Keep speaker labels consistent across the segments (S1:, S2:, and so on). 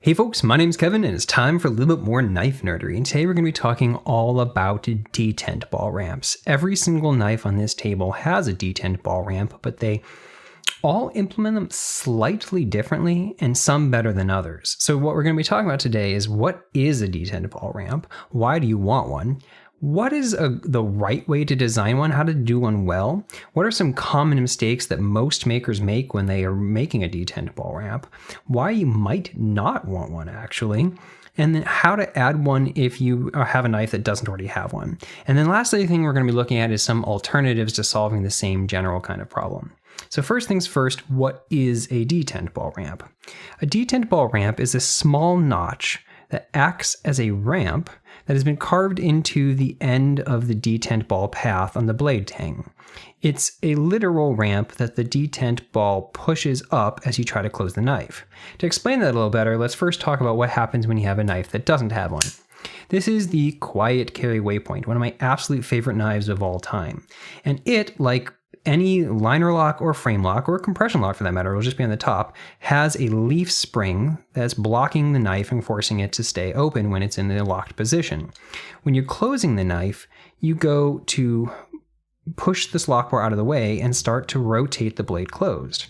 S1: Hey folks, my name's Kevin and it's time for a little bit more knife nerdery, and today we're going to be talking all about detent ball ramps. Every single knife on this table has a detent ball ramp, but they all implement them slightly differently and some better than others. So what we're going to be talking about today is what is a detent ball ramp, why do you want one, what is the right way to design one, how to do one well, what are some common mistakes that most makers make when they are making a detent ball ramp, why you might not want one actually, and then how to add one if you have a knife that doesn't already have one. And then lastly, thing we're going to be looking at is some alternatives to solving the same general kind of problem. So first things first, what is a detent ball ramp? A detent ball ramp is a small notch that acts as a ramp that has been carved into the end of the detent ball path on the blade tang. It's a literal ramp that the detent ball pushes up as you try to close the knife. To explain that a little better, let's first talk about what happens when you have a knife that doesn't have one. This is the quiet carry waypoint, one of my absolute favorite knives of all time. And it, like any liner lock or frame lock or compression lock for that matter, it'll just be on the top, has a leaf spring that's blocking the knife and forcing it to stay open when it's in the locked position. When you're closing the knife, you go to push this lock bar out of the way and start to rotate the blade closed.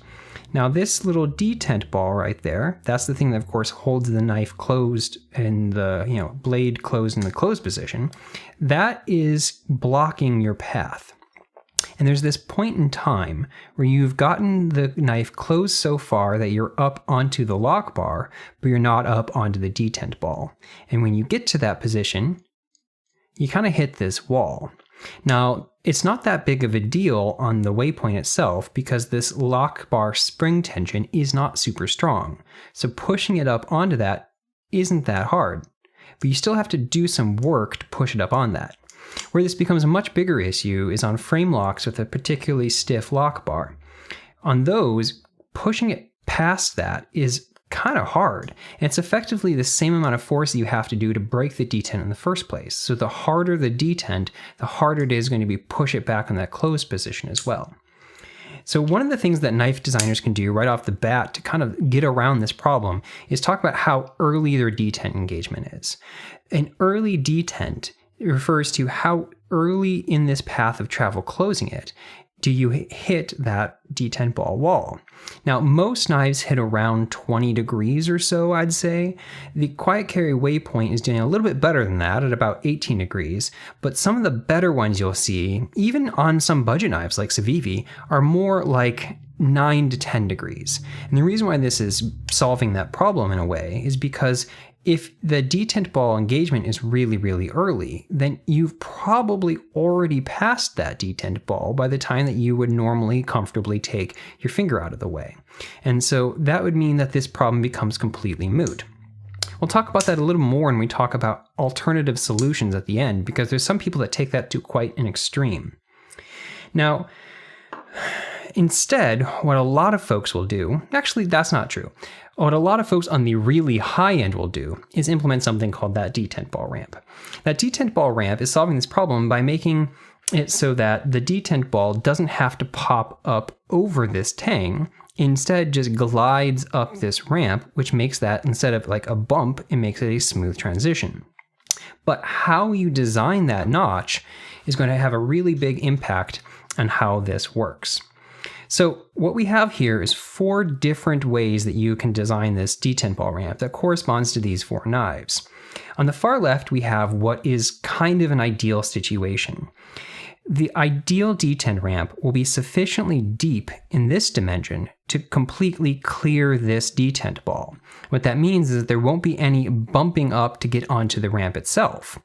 S1: Now this little detent ball right there, that's the thing that of course holds the knife closed and the blade closed in the closed position. That is blocking your path. And there's this point in time where you've gotten the knife closed so far that you're up onto the lock bar, but you're not up onto the detent ball. And when you get to that position, you kind of hit this wall. Now, it's not that big of a deal on the waypoint itself because this lock bar spring tension is not super strong. So pushing it up onto that isn't that hard, but you still have to do some work to push it up on that. Where this becomes a much bigger issue is on frame locks with a particularly stiff lock bar. On those, pushing it past that is kind of hard, and it's effectively the same amount of force that you have to do to break the detent in the first place. So the harder the detent, the harder it is going to be push it back in that closed position as well. So one of the things that knife designers can do right off the bat to kind of get around this problem is talk about how early their detent engagement is. An early detent refers to how early in this path of travel closing it do you hit that detent ball wall. Now, most knives hit around 20 degrees or so, I'd say. The quiet carry waypoint is doing a little bit better than that at about 18 degrees, but some of the better ones you'll see, even on some budget knives like Civivi, are more like 9 to 10 degrees. And the reason why this is solving that problem in a way is because if the detent ball engagement is really, really early, then you've probably already passed that detent ball by the time that you would normally comfortably take your finger out of the way. And so that would mean that this problem becomes completely moot. We'll talk about that a little more when we talk about alternative solutions at the end, because there's some people that take that to quite an extreme. Now, instead, what a lot of folks will do, actually that's not true. What a lot of folks on the really high end will do is implement something called that detent ball ramp. That detent ball ramp is solving this problem by making it so that the detent ball doesn't have to pop up over this tang, instead just glides up this ramp, which makes that, instead of like a bump, it makes it a smooth transition. But how you design that notch is going to have a really big impact on how this works. So what we have here is 4 different ways that you can design this detent ball ramp that corresponds to these 4 knives. On the far left, we have what is kind of an ideal situation. The ideal detent ramp will be sufficiently deep in this dimension to completely clear this detent ball. What that means is that there won't be any bumping up to get onto the ramp itself.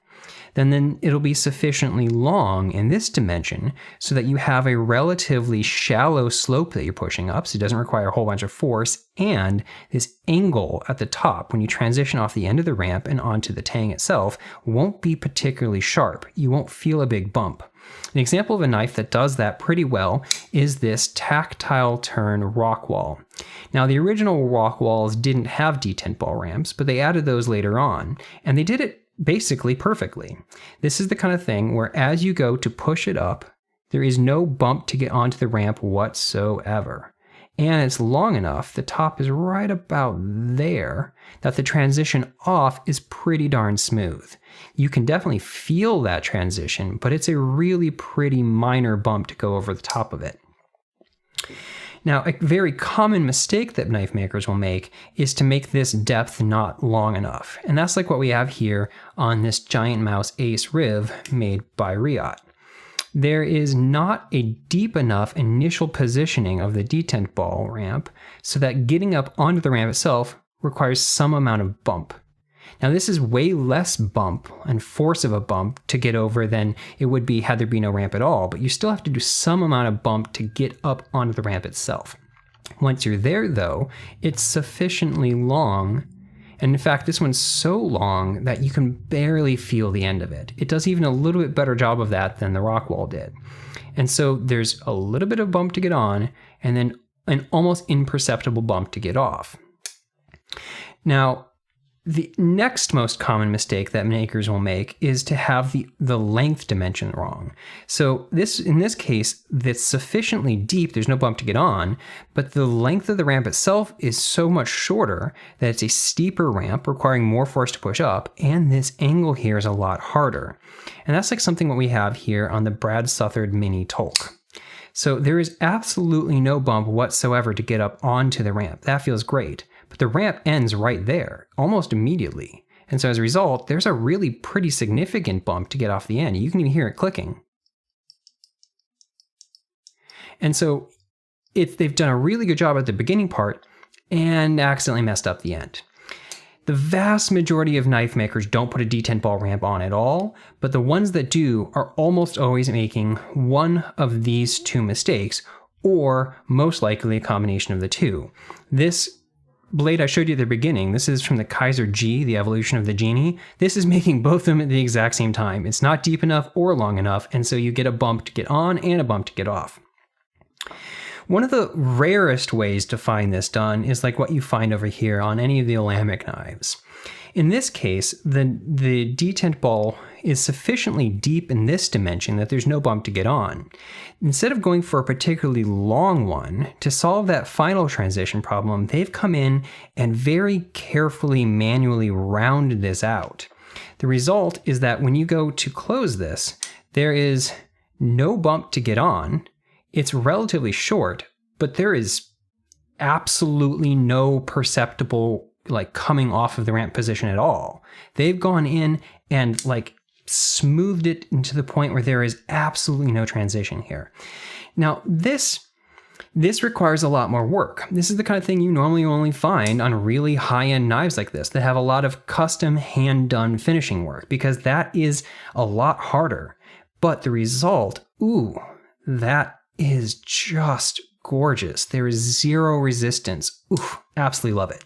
S1: Then it'll be sufficiently long in this dimension so that you have a relatively shallow slope that you're pushing up, so it doesn't require a whole bunch of force, and this angle at the top when you transition off the end of the ramp and onto the tang itself won't be particularly sharp. You won't feel a big bump. An example of a knife that does that pretty well is this tactile turn rock wall. Now, the original rock walls didn't have detent ball ramps, but they added those later on, and they did it basically perfectly. This is the kind of thing where as you go to push it up, there is no bump to get onto the ramp whatsoever. And it's long enough, the top is right about there, that the transition off is pretty darn smooth. You can definitely feel that transition, but it's a really pretty minor bump to go over the top of it. Now, a very common mistake that knife makers will make is to make this depth not long enough. And that's like what we have here on this Giant Mouse Ace Riv made by Riot. There is not a deep enough initial positioning of the detent ball ramp so that getting up onto the ramp itself requires some amount of bump. Now this is way less bump and force of a bump to get over than it would be had there be no ramp at all, but you still have to do some amount of bump to get up onto the ramp itself. Once you're there though, it's sufficiently long, and in fact this one's so long that you can barely feel the end of it. It does even a little bit better job of that than the Rockwall did. And so there's a little bit of bump to get on, and then an almost imperceptible bump to get off. Now, the next most common mistake that makers will make is to have the length dimension wrong. So in this case, that's sufficiently deep, there's no bump to get on, but the length of the ramp itself is so much shorter that it's a steeper ramp requiring more force to push up, and this angle here is a lot harder. And that's like something what we have here on the Brad Southard Mini Tolk. So there is absolutely no bump whatsoever to get up onto the ramp. That feels great. But the ramp ends right there, almost immediately. And so as a result, there's a really pretty significant bump to get off the end. You can even hear it clicking. And so they've done a really good job at the beginning part and accidentally messed up the end. The vast majority of knife makers don't put a detent ball ramp on at all, but the ones that do are almost always making one of these two mistakes, or most likely a combination of the two. This blade I showed you at the beginning, this is from the Kaiser G, the evolution of the Genie. This is making both of them at the exact same time. It's not deep enough or long enough, and so you get a bump to get on and a bump to get off. One of the rarest ways to find this done is like what you find over here on any of the Olamic knives. In this case, the detent ball is sufficiently deep in this dimension that there's no bump to get on. Instead of going for a particularly long one, to solve that final transition problem, they've come in and very carefully manually rounded this out. The result is that when you go to close this, there is no bump to get on. It's relatively short, but there is absolutely no perceptible like coming off of the ramp position at all. They've gone in and like smoothed it into the point where there is absolutely no transition here. Now this requires a lot more work. This is the kind of thing you normally only find on really high-end knives like this that have a lot of custom hand-done finishing work, because that is a lot harder. But the result, ooh, that is just gorgeous. There is zero resistance. Ooh, absolutely love it.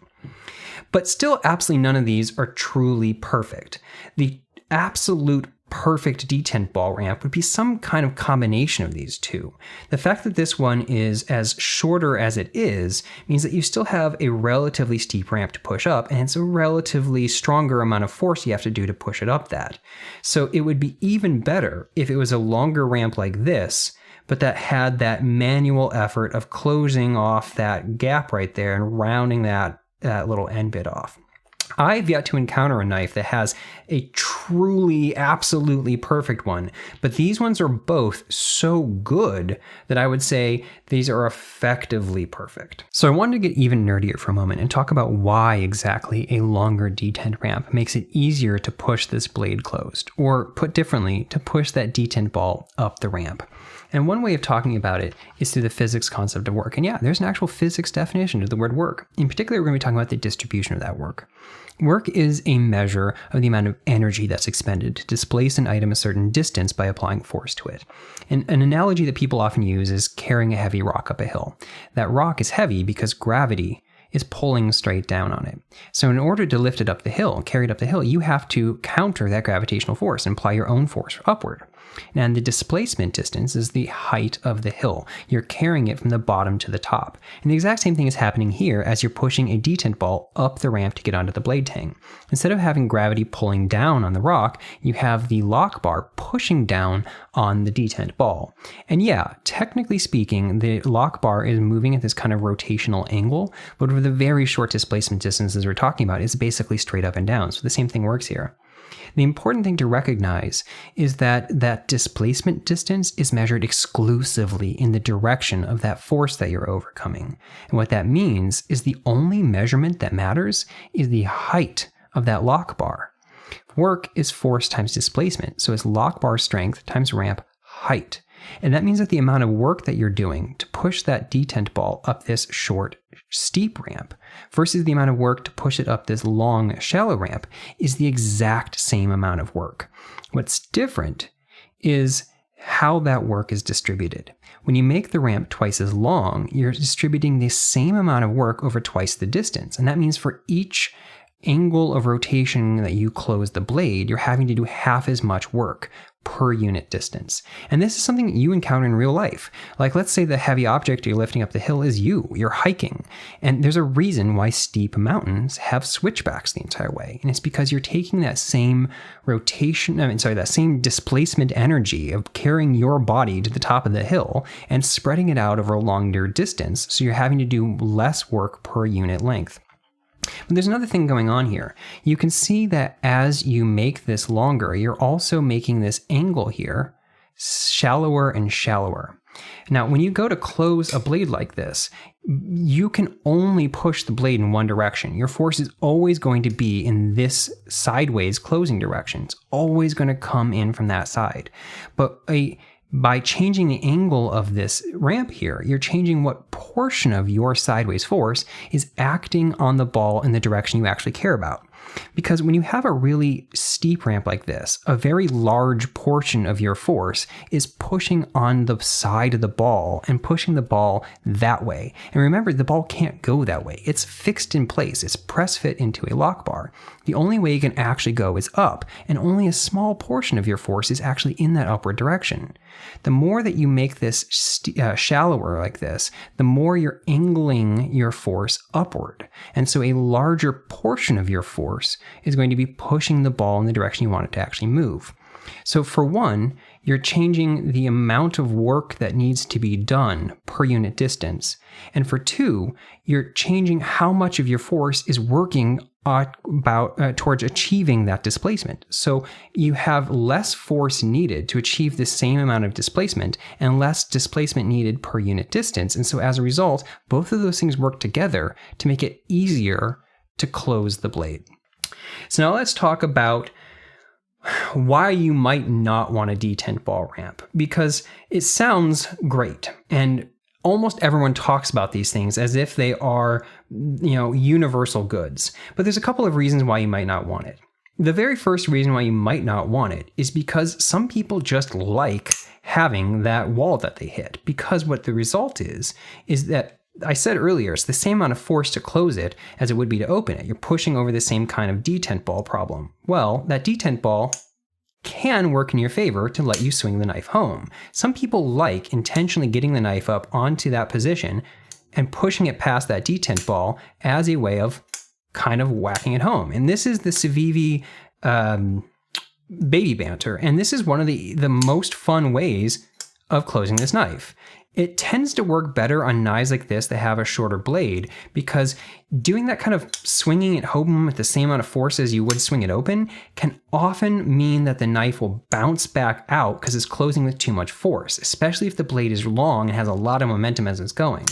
S1: But still, absolutely none of these are truly perfect. The absolute perfect detent ball ramp would be some kind of combination of these two. The fact that this one is as shorter as it is means that you still have a relatively steep ramp to push up, and it's a relatively stronger amount of force you have to do to push it up that. So it would be even better if it was a longer ramp like this, but that had that manual effort of closing off that gap right there and rounding that little end bit off. I've yet to encounter a knife that has a truly, absolutely perfect one, but these ones are both so good that I would say these are effectively perfect. So I wanted to get even nerdier for a moment and talk about why exactly a longer detent ramp makes it easier to push this blade closed, or put differently, to push that detent ball up the ramp. And one way of talking about it is through the physics concept of work. And yeah, there's an actual physics definition to the word work. In particular, we're going to be talking about the distribution of that work. Work is a measure of the amount of energy that's expended to displace an item a certain distance by applying force to it. And an analogy that people often use is carrying a heavy rock up a hill. That rock is heavy because gravity is pulling straight down on it. So in order to lift it up the hill, carry it up the hill, you have to counter that gravitational force and apply your own force upward. And the displacement distance is the height of the hill. You're carrying it from the bottom to the top. And the exact same thing is happening here as you're pushing a detent ball up the ramp to get onto the blade tang. Instead of having gravity pulling down on the rock, you have the lock bar pushing down on the detent ball. And yeah, technically speaking, the lock bar is moving at this kind of rotational angle, but over the very short displacement distances we're talking about, it's basically straight up and down. So the same thing works here. The important thing to recognize is that displacement distance is measured exclusively in the direction of that force that you're overcoming. And what that means is the only measurement that matters is the height of that lock bar. Work is force times displacement, so it's lock bar strength times ramp height. And that means that the amount of work that you're doing to push that detent ball up this short, steep ramp versus the amount of work to push it up this long, shallow ramp is the exact same amount of work. What's different is how that work is distributed. When you make the ramp twice as long, you're distributing the same amount of work over twice the distance. And that means for each angle of rotation that you close the blade, you're having to do half as much work per unit distance. And this is something that you encounter in real life. Like, let's say the heavy object you're lifting up the hill is you're hiking. And there's a reason why steep mountains have switchbacks the entire way. And it's because you're taking that same that same displacement energy of carrying your body to the top of the hill and spreading it out over a longer distance. So you're having to do less work per unit length. But there's another thing going on here. You can see that as you make this longer, you're also making this angle here shallower and shallower. Now, when you go to close a blade like this, you can only push the blade in one direction. Your force is always going to be in this sideways closing direction. It's always going to come in from that side. But by changing the angle of this ramp here, you're changing what portion of your sideways force is acting on the ball in the direction you actually care about. Because when you have a really steep ramp like this, a very large portion of your force is pushing on the side of the ball and pushing the ball that way. And remember, the ball can't go that way. It's fixed in place. It's press fit into a lock bar. The only way you can actually go is up, and only a small portion of your force is actually in that upward direction. The more that you make this shallower like this, the more you're angling your force upward. And so a larger portion of your force is going to be pushing the ball in the direction you want it to actually move. So for one, you're changing the amount of work that needs to be done per unit distance. And for two, you're changing how much of your force is working towards achieving that displacement. So you have less force needed to achieve the same amount of displacement and less displacement needed per unit distance. And so as a result, both of those things work together to make it easier to close the blade. So now let's talk about why you might not want a detent ball ramp, because it sounds great and almost everyone talks about these things as if they are, universal goods. But there's a couple of reasons why you might not want it. The very first reason why you might not want it is because some people just like having that wall that they hit, because what the result is that I said earlier, it's the same amount of force to close it as it would be to open it. You're pushing over the same kind of detent ball problem. Well, that detent ball can work in your favor to let you swing the knife home. Some people like intentionally getting the knife up onto that position and pushing it past that detent ball as a way of kind of whacking it home. And this is the Civivi baby banter. And this is one of the most fun ways of closing this knife. It tends to work better on knives like this that have a shorter blade, because doing that kind of swinging it home with the same amount of force as you would swing it open can often mean that the knife will bounce back out because it's closing with too much force, especially if the blade is long and has a lot of momentum as it's going.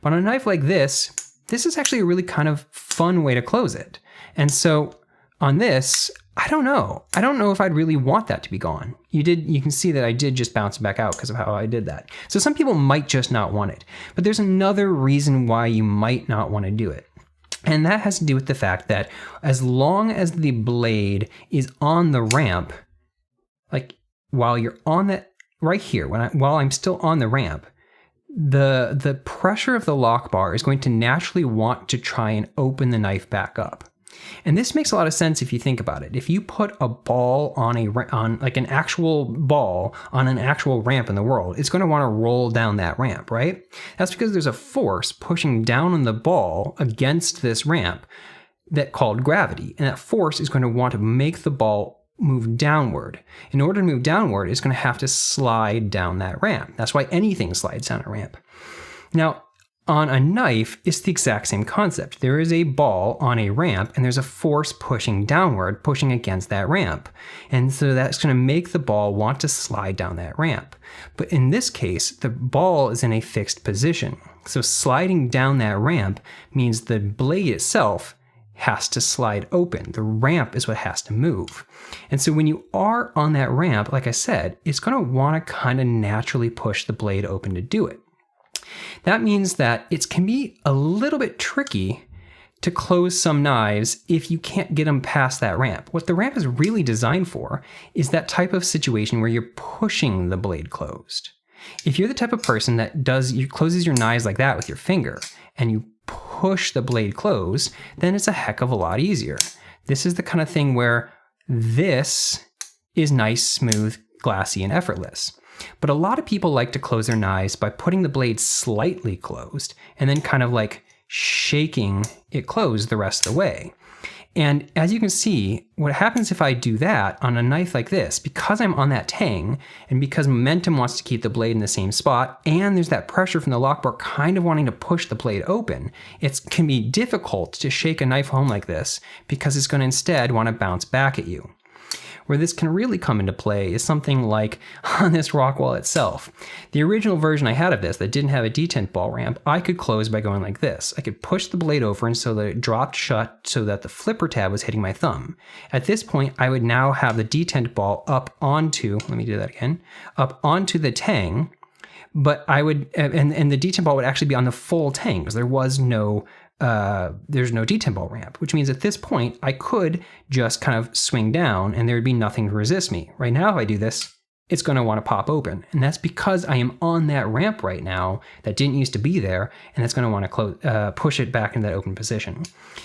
S1: But on a knife like this is actually a really kind of fun way to close it. And so on this, I don't know if I'd really want that to be gone. You can see that I did just bounce back out because of how I did that. So some people might just not want it. But there's another reason why you might not want to do it. And that has to do with the fact that as long as the blade is on the ramp, like while you're on that right here, while I'm still on the ramp, the pressure of the lock bar is going to naturally want to try and open the knife back up. And this makes a lot of sense if you think about it. If you put a ball on like an actual ball on an actual ramp in the world, it's going to want to roll down that ramp, right? That's because there's a force pushing down on the ball against this ramp that called gravity. And that force is going to want to make the ball move downward. In order to move downward, it's going to have to slide down that ramp. That's why anything slides down a ramp. Now, on a knife, it's the exact same concept. There is a ball on a ramp, and there's a force pushing downward, pushing against that ramp. And so that's going to make the ball want to slide down that ramp. But in this case, the ball is in a fixed position. So sliding down that ramp means the blade itself has to slide open. The ramp is what has to move. And so when you are on that ramp, like I said, it's going to want to kind of naturally push the blade open to do it. That means that it can be a little bit tricky to close some knives if you can't get them past that ramp. What the ramp is really designed for is that type of situation where you're pushing the blade closed. If you're the type of person that closes your knives like that with your finger and you push the blade closed, then it's a heck of a lot easier. This is the kind of thing where this is nice, smooth, glassy, and effortless. But a lot of people like to close their knives by putting the blade slightly closed and then kind of like shaking it closed the rest of the way. And as you can see, what happens if I do that on a knife like this, because I'm on that tang and because momentum wants to keep the blade in the same spot and there's that pressure from the lock bar kind of wanting to push the blade open, it can be difficult to shake a knife home like this because it's going to instead want to bounce back at you. Where this can really come into play is something like on this rock wall itself. The original version I had of this that didn't have a detent ball ramp, I could close by going like this. I could push the blade over and so that it dropped shut so that the flipper tab was hitting my thumb. At this point, I would now have the detent ball up onto the tang, but I would, and the detent ball would actually be on the full tang because there's no detent ball ramp, which means at this point I could just kind of swing down and there would be nothing to resist me. Right now, if I do this, it's going to want to pop open. And that's because I am on that ramp right now that didn't used to be there, and that's going to want to push it back into that open position.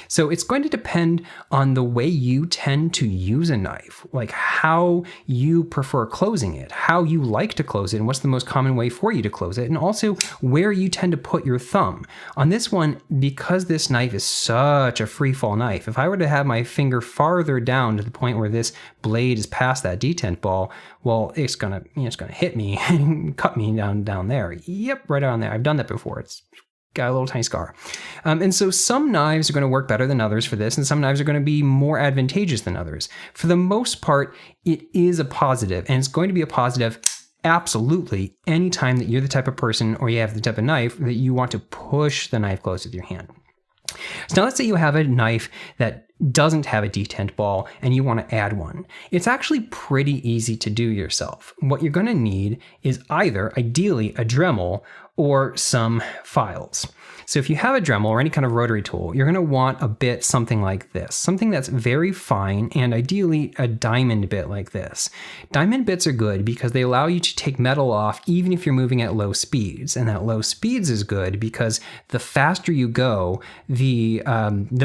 S1: So it's going to depend on the way you tend to use a knife, like how you prefer closing it, how you like to close it, and what's the most common way for you to close it, and also where you tend to put your thumb. On this one, because this knife is such a free fall knife, if I were to have my finger farther down to the point where this blade is past that detent ball, well, it's gonna hit me and cut me down there. Yep, right on there. I've done that before. It's got a little tiny scar. And so some knives are going to work better than others for this, and some knives are going to be more advantageous than others. For the most part, it is a positive, and it's going to be a positive absolutely anytime that you're the type of person or you have the type of knife that you want to push the knife close with your hand. So now let's say you have a knife that doesn't have a detent ball and you want to add one. It's actually pretty easy to do yourself. What you're going to need is either, ideally, a Dremel or some files. So if you have a Dremel or any kind of rotary tool, you're going to want a bit something like this, something that's very fine, and ideally a diamond bit like this. Diamond bits are good because they allow you to take metal off even if you're moving at low speeds, and that low speeds is good because the faster you go, the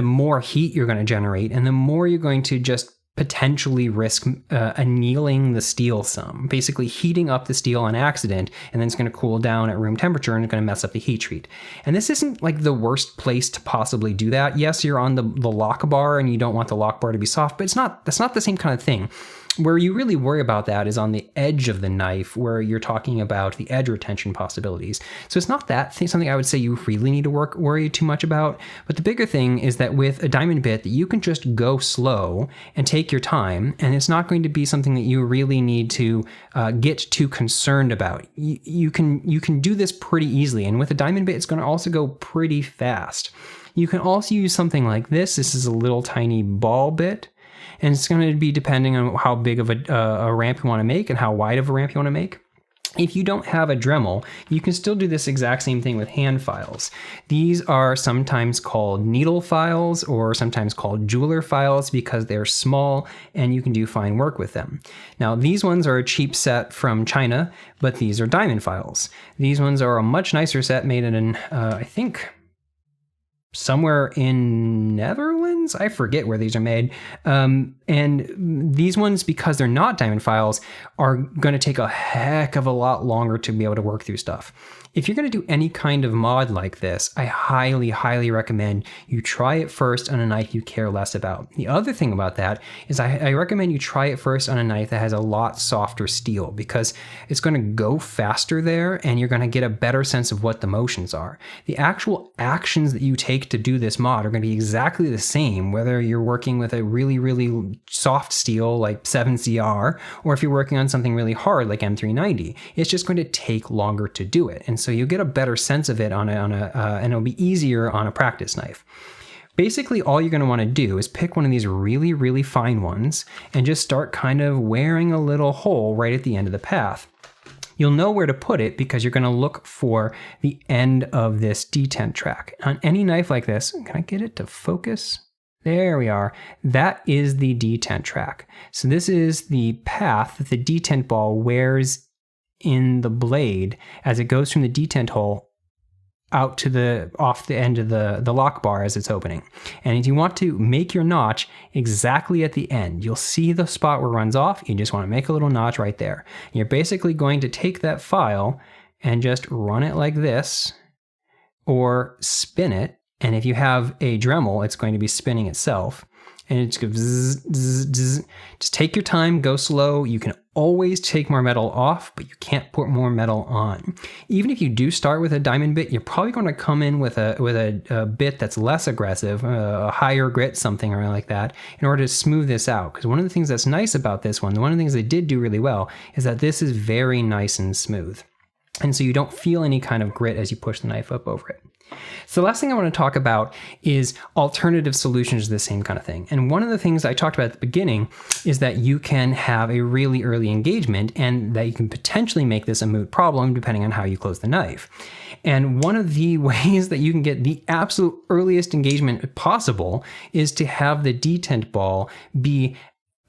S1: more heat you're going to generate, and the more you're going to just potentially risk annealing the steel some, basically heating up the steel on accident, and then it's going to cool down at room temperature and it's going to mess up the heat treat. And this isn't like the worst place to possibly do that. Yes, you're on the lock bar and you don't want the lock bar to be soft, but that's not the same kind of thing. Where you really worry about that is on the edge of the knife, where you're talking about the edge retention possibilities. So it's not something I would say you really need to worry too much about. But the bigger thing is that with a diamond bit, that you can just go slow and take your time, and it's not going to be something that you really need to get too concerned about. You can do this pretty easily, and with a diamond bit, it's going to also go pretty fast. You can also use something like this. This is a little tiny ball bit. And it's going to be depending on how big of a ramp you want to make and how wide of a ramp you want to make. If you don't have a Dremel, you can still do this exact same thing with hand files. These are sometimes called needle files or sometimes called jeweler files because they're small and you can do fine work with them. Now, these ones are a cheap set from China, but these are diamond files. These ones are a much nicer set made in, I think somewhere in Netherlands. I forget where these are made. And these ones, because they're not diamond files, are going to take a heck of a lot longer to be able to work through stuff. If you're going to do any kind of mod like this, I highly, highly recommend you try it first on a knife you care less about. The other thing about that is I recommend you try it first on a knife that has a lot softer steel, because it's going to go faster there and you're going to get a better sense of what the motions are. The actual actions that you take to do this mod are going to be exactly the same, whether you're working with a really, really soft steel like 7CR, or if you're working on something really hard like M390. It's just going to take longer to do it. And so you'll get a better sense of it and it'll be easier on a practice knife. Basically, all you're going to want to do is pick one of these really, really fine ones and just start kind of wearing a little hole right at the end of the path. You'll know where to put it because you're going to look for the end of this detent track. On any knife like this, can I get it to focus? There we are. That is the detent track. So this is the path that the detent ball wears in the blade as it goes from the detent hole out to off the end of the lock bar as it's opening. And if you want to make your notch exactly at the end, you'll see the spot where it runs off. You just want to make a little notch right there. And you're basically going to take that file and just run it like this, or spin it. And if you have a Dremel, it's going to be spinning itself. And it just goes zzz, zzz, zzz. Just take your time, go slow. You can always take more metal off, but you can't put more metal on. Even if you do start with a diamond bit, you're probably going to come in with a bit that's less aggressive, a higher grit, something or like that, in order to smooth this out. Because one of the things that's nice about this one of the things they did do really well, is that this is very nice and smooth. And so you don't feel any kind of grit as you push the knife up over it. So the last thing I want to talk about is alternative solutions to the same kind of thing. And one of the things I talked about at the beginning is that you can have a really early engagement and that you can potentially make this a moot problem depending on how you close the knife. And one of the ways that you can get the absolute earliest engagement possible is to have the detent ball be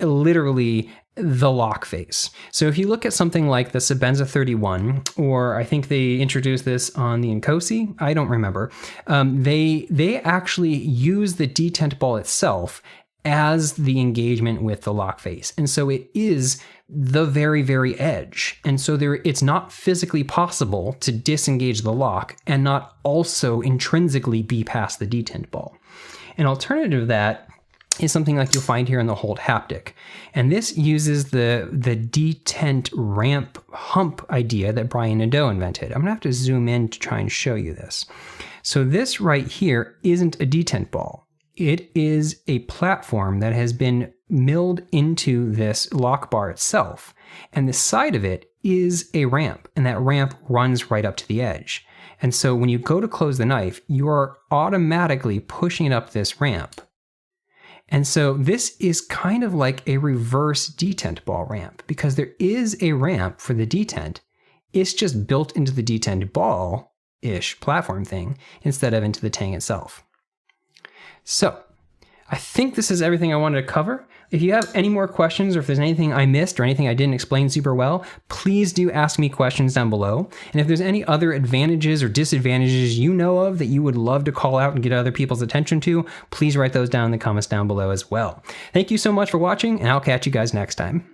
S1: literally the lock face. So if you look at something like the Sebenza 31, or I think they introduced this on the Nkosi, I don't remember, they actually use the detent ball itself as the engagement with the lock face. And so it is the very, very edge. And so it's not physically possible to disengage the lock and not also intrinsically be past the detent ball. An alternative to that is something like you'll find here in the Hold Haptic. And this uses the detent ramp hump idea that Brian Nadeau invented. I'm gonna have to zoom in to try and show you this. So this right here isn't a detent ball. It is a platform that has been milled into this lock bar itself. And the side of it is a ramp, and that ramp runs right up to the edge. And so when you go to close the knife, you are automatically pushing it up this ramp. And so this is kind of like a reverse detent ball ramp, because there is a ramp for the detent. It's just built into the detent ball-ish platform thing instead of into the tang itself. So I think this is everything I wanted to cover. If you have any more questions, or if there's anything I missed or anything I didn't explain super well, please do ask me questions down below. And if there's any other advantages or disadvantages you know of that you would love to call out and get other people's attention to, please write those down in the comments down below as well. Thank you so much for watching, and I'll catch you guys next time.